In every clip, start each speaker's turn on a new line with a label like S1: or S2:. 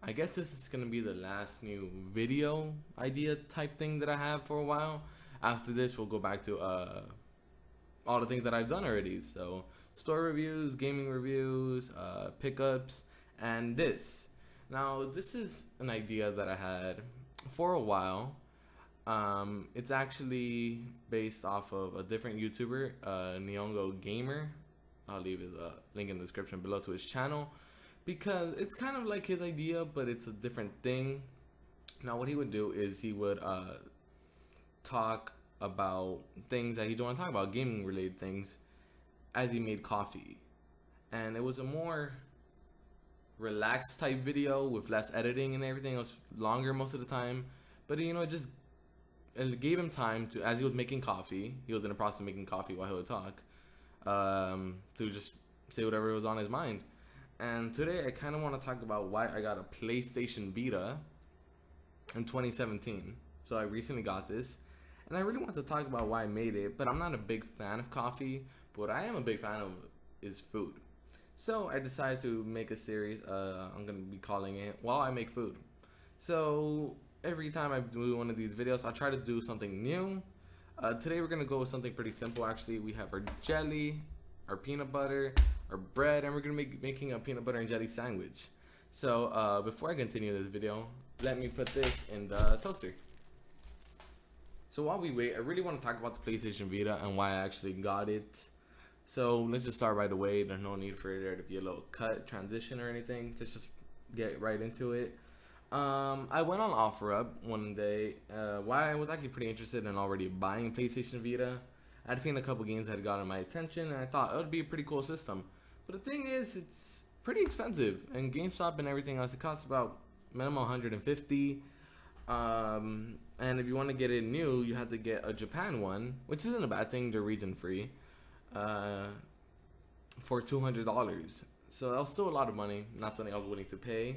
S1: I guess this is gonna be the last new video idea type thing that I have for a while. After this, we'll go back to all the things that I've done already. So store reviews, gaming reviews, pickups, and this. Now this is an idea that I had for a while. It's actually based off of a different YouTuber, Neongo Gamer. I'll leave his link in the description below to his channel, because it's kind of like his idea, but it's a different thing. Now what he would do is he would talk about things that he don't want to talk about, gaming related things, as he made coffee. And it was a more relaxed type video with less editing and everything. It was longer most of the time, but it gave him time to, as he was making coffee, he was in the process of making coffee while he would talk, to just say whatever was on his mind. And today I kind of want to talk about why I got a PlayStation Vita in 2017. So I recently got this, and I really want to talk about why I made it, but I'm not a big fan of coffee. But what I am a big fan of is food. So I decided to make a series, I'm going to be calling it While I Make Food. So every time I do one of these videos, I try to do something new. Today we're going to go with something pretty simple actually. We have our jelly, our peanut butter, our bread, and we're going to be making a peanut butter and jelly sandwich. So before I continue this video, let me put this in the toaster. So while we wait, I really want to talk about the PlayStation Vita and why I actually got it. So let's just start right away. There's no need for there to be a little cut, transition, or anything. Let's just get right into it. I went on OfferUp one day. Why I was actually pretty interested in already buying a PlayStation Vita. I'd seen a couple games that had gotten my attention, and I thought it would be a pretty cool system. But the thing is, it's pretty expensive, and GameStop and everything else, it costs about minimum 150. And if you want to get it new, you have to get a Japan one, which isn't a bad thing. They're region free, for $200. So that was still a lot of money, not something I was willing to pay.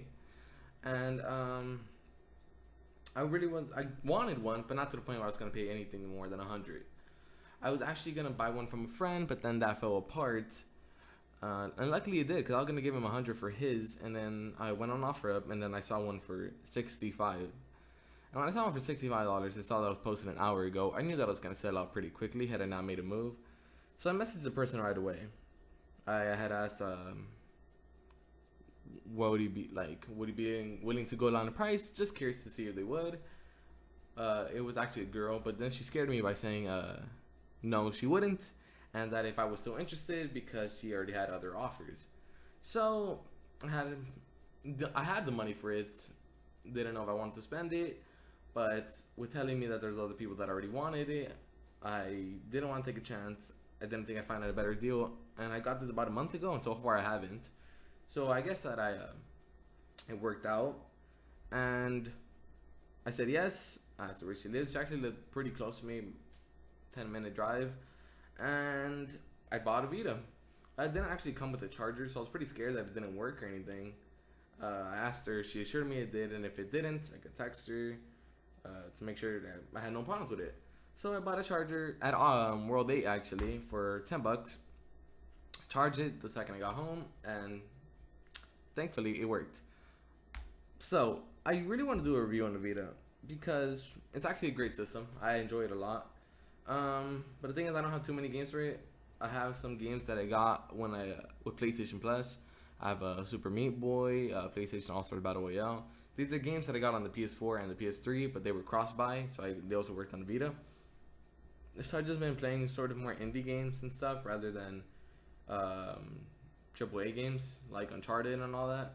S1: And I wanted one, but not to the point where I was gonna pay anything more than 100. I was actually gonna buy one from a friend, but then that fell apart. And luckily it did, because I was gonna give him 100 for his, and then I went on OfferUp, and then I saw one for 65. And when I saw one for $65, I saw that it was posted an hour ago. I knew that it was gonna sell out pretty quickly had I not made a move. So I messaged the person right away. I had asked, what would he be like? Would he be willing to go down the price? Just curious to see if they would. It was actually a girl, but then she scared me by saying, no, she wouldn't, and that if I was still interested, because she already had other offers. So I had the money for it. Didn't know if I wanted to spend it, but with telling me that there's other people that already wanted it, I didn't want to take a chance. I didn't think I'd find a better deal, and I got this about a month ago, and so far I haven't. So I guess that it worked out, and I said yes. I asked her where she lives. She actually lived pretty close to me, 10-minute drive, and I bought a Vita. It didn't actually come with a charger, so I was pretty scared that it didn't work or anything. I asked her, she assured me it did, and if it didn't, I could text her to make sure that I had no problems with it. So I bought a charger at World 8 actually for $10. Charged it the second I got home, and thankfully it worked. So I really want to do a review on the Vita because it's actually a great system. I enjoy it a lot. But the thing is, I don't have too many games for it. I have some games that I got when with PlayStation Plus. I have a Super Meat Boy, PlayStation All Stars Battle Royale. These are games that I got on the PS4 and the PS3, but they were cross-buy, so they also worked on the Vita. So I've just been playing sort of more indie games and stuff rather than AAA games like Uncharted and all that.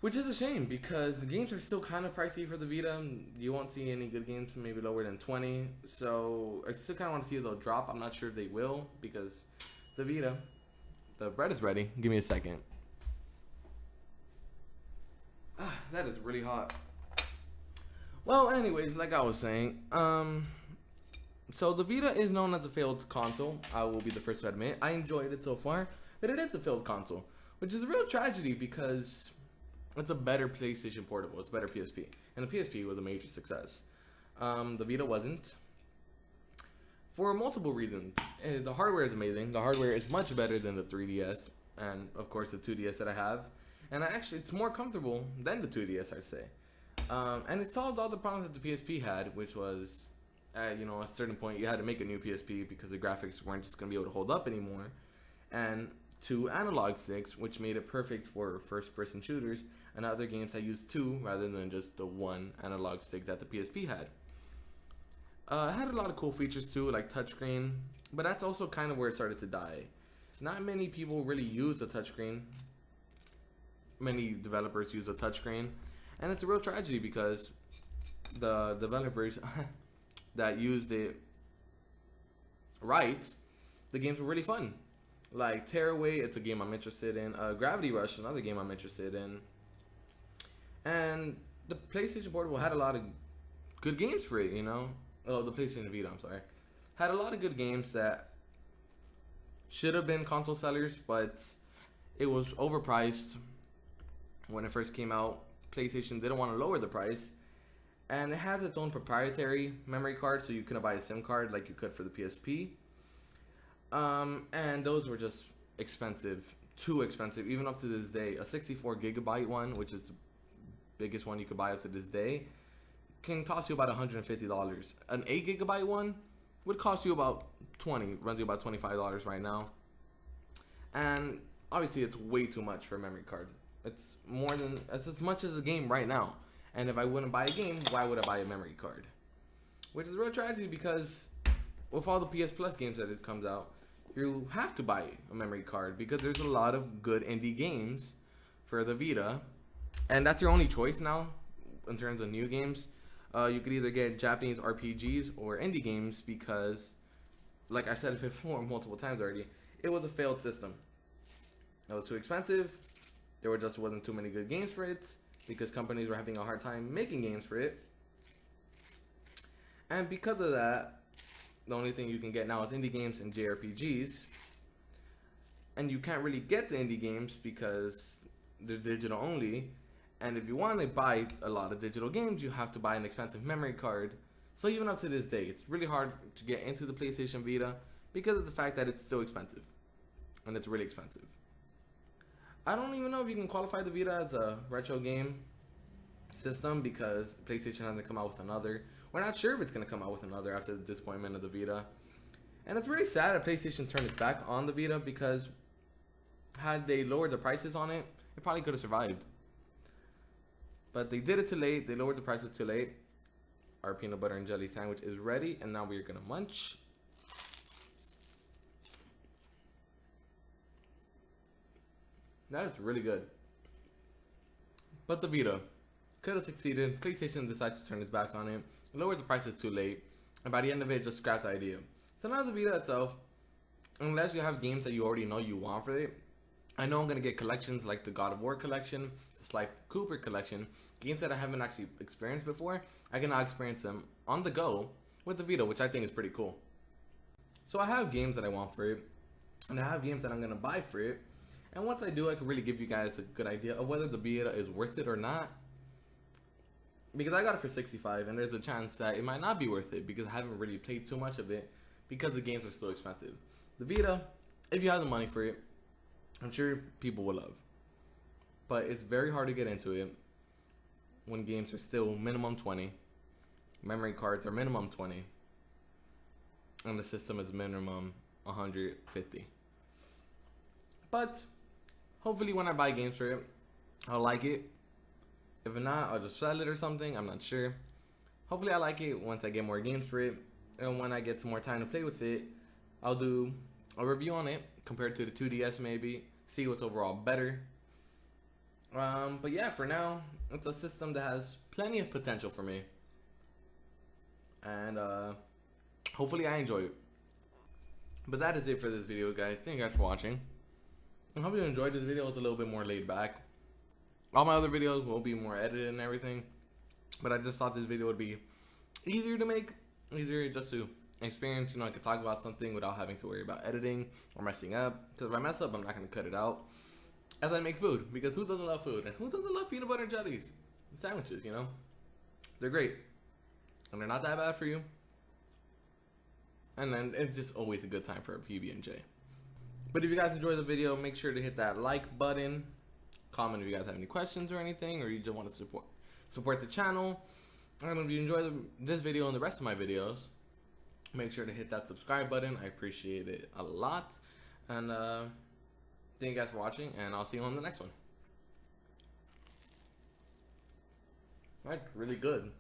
S1: Which is a shame, because the games are still kind of pricey for the Vita. You won't see any good games maybe lower than 20. So I still kind of want to see if they'll drop. I'm not sure if they will, because the Vita, the bread is ready. Give me a second. That is really hot. Well, anyways, like I was saying, so the Vita is known as a failed console. I will be the first to admit. I enjoyed it so far, but it is a failed console, which is a real tragedy because it's a better PlayStation Portable. It's better PSP, and the PSP was a major success. The Vita wasn't, for multiple reasons. The hardware is amazing. The hardware is much better than the 3DS, and of course the 2DS that I have. and actually it's more comfortable than the 2DS, I'd say. And it solved all the problems that the PSP had, which was, at a certain point you had to make a new PSP because the graphics weren't just going to be able to hold up anymore, and 2 analog sticks, which made it perfect for first-person shooters and other games that used 2 rather than just the 1 analog stick that the PSP had. It had a lot of cool features too, like touchscreen, but that's also kind of where it started to die. Not many people really use a touchscreen. Many developers use a touchscreen, and it's a real tragedy because the developers that used it right, the games were really fun. Like Tearaway, it's a game I'm interested in. Gravity Rush, another game I'm interested in. And the PlayStation Portable had a lot of good games for it, Oh, the PlayStation Vita, I'm sorry. Had a lot of good games that should have been console sellers, but it was overpriced when it first came out. PlayStation didn't want to lower the price, and it has its own proprietary memory card, so you couldn't buy a SIM card like you could for the PSP. And those were just expensive, too expensive, even up to this day. A 64 gigabyte one, which is the biggest one you could buy up to this day, can cost you about $150. An 8 gigabyte one would cost you about runs you about $25 right now. And obviously it's way too much for a memory card. It's as much as a game right now. And if I wouldn't buy a game, why would I buy a memory card? Which is a real tragedy because with all the PS Plus games that it comes out, you have to buy a memory card because there's a lot of good indie games for the Vita. And that's your only choice now in terms of new games. You could either get Japanese RPGs or indie games because, like I said before multiple times already, it was a failed system. It was too expensive. There just wasn't too many good games for it because companies were having a hard time making games for it. And because of that, the only thing you can get now is indie games and JRPGs. And you can't really get the indie games because they're digital only. And if you want to buy a lot of digital games, you have to buy an expensive memory card. So even up to this day, it's really hard to get into the PlayStation Vita because of the fact that it's still expensive. And it's really expensive. I don't even know if you can qualify the Vita as a retro game system because PlayStation hasn't come out with another. We're not sure if it's going to come out with another after the disappointment of the Vita. And it's really sad that PlayStation turned its back on the Vita because had they lowered the prices on it, it probably could have survived. But they did it too late. They lowered the prices too late. Our peanut butter and jelly sandwich is ready, and now we're going to munch. That is really good. But the Vita could have succeeded. PlayStation decided to turn its back on it. It lowered the prices too late. And by the end of it, just scrapped the idea. So now the Vita itself, unless you have games that you already know you want for it, I know I'm going to get collections like the God of War collection, the Sly Cooper collection, games that I haven't actually experienced before. I can now experience them on the go with the Vita, which I think is pretty cool. So I have games that I want for it, and I have games that I'm going to buy for it. And once I do, I can really give you guys a good idea of whether the Vita is worth it or not. Because I got it for $65, and there's a chance that it might not be worth it because I haven't really played too much of it because the games are still expensive. The Vita, if you have the money for it, I'm sure people will love. But it's very hard to get into it when games are still minimum 20. Memory cards are minimum 20. And the system is minimum 150. But hopefully when I buy games for it, I'll like it. If not, I'll just sell it or something. I'm not sure. Hopefully I like it once I get more games for it. And when I get some more time to play with it, I'll do a review on it compared to the 2DS maybe. See what's overall better. But yeah, for now, it's a system that has plenty of potential for me. And hopefully I enjoy it. But that is it for this video, guys. Thank you guys for watching. I hope you enjoyed this video. It's a little bit more laid back. All my other videos will be more edited and everything. But I just thought this video would be easier to make. Easier just to experience. I could talk about something without having to worry about editing or messing up. Because if I mess up, I'm not going to cut it out. As I make food. Because who doesn't love food? And who doesn't love peanut butter and jellies? And sandwiches, They're great. And they're not that bad for you. And then it's just always a good time for a PB&J. But if you guys enjoyed the video, make sure to hit that like button. comment if you guys have any questions or anything, or you just want to support the channel. And if you enjoy this video and the rest of my videos, make sure to hit that subscribe button. I appreciate it a lot. And thank you guys for watching, and I'll see you on the next one. Alright, really good.